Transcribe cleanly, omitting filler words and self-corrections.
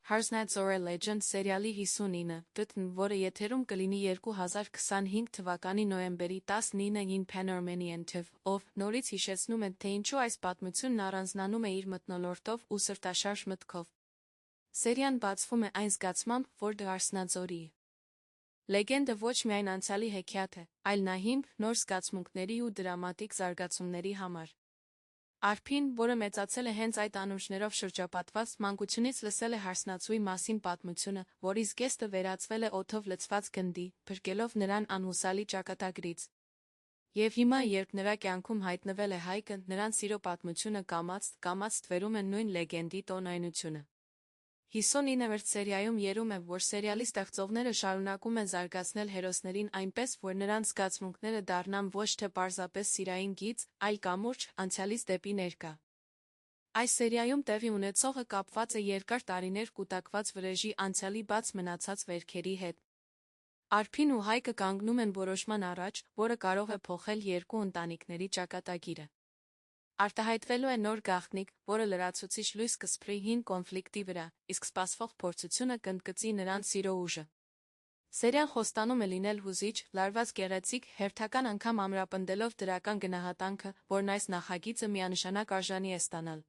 Հարսնայծորը Legend սերիալի 59 տտն, որը եթերում կլինի 2025 թվականի նոյեմբերի 19-ին Pan-Armenian TV-ով, նորից հիշեցնում է, թե ինչու այս պատմությունն առանձնանում է իր մթնոլորտով ու սրտաշարժ մտքով։ Սերիան բացվում է այն զգացմամբ, որ դա Հարսնաձորի լեգենդը ոչ միայն անցյալի հեքիաթ է, այլ նա հիմք նոր զգացմունքների ու դրամատիկ զարգացումների համար։ Արփին, որը մեծացել է հենց այդ անուրջներով շրջապատված, մանկությունից լսել է Հարսնացուի մասին պատմությունը, որի զգեստը վերածվել է օդով լցված գնդի, փրկելով նրան անհուսալի ճակատագրից։ Եվ հիմա, երբ նրա կյանքում հայտնվել է Հայկը, նրան սիրո պատմությունը կամաց ստվերում է նույն լեգենդի տոնայնությունը։ 59-րդ սերիայում երում է, որ սերիալի ստեղծողները շարունակում են զարգացնել հերոսներին այնպես, որ նրանց զգացմունքները դառնան ոչ թե պարզապես սիրային գիծ, այլ կամուրջ անցյալից դեպի ներկա։ Այս սերիայում տեղի ունեցողը կապված է երկար տարիներ կուտակված Վրեժի անցյալի բաց մնացած վերքերի հետ։ Արփին ու Հայկը կանգնում են որոշման առաջ, որը կարող է փոխել երկու ընտանիքների ճակատագիրը։ Արտահայտվելու է նոր գաղտնիք, որը լրացուցիչ լույս կսփռի հին կոնֆլիկտի վրա, իսկ սպասվող փորձությունը կընդգծի նրանց սիրո ուժը։ Սերիան խոստանում է լինել հուզիչ, լարված գեղեցիկ, հերթական անգամ ամրապնդելով դրական գնահատանքը, որն այս նախագիծը միանշանակ արժանի է ստանալ։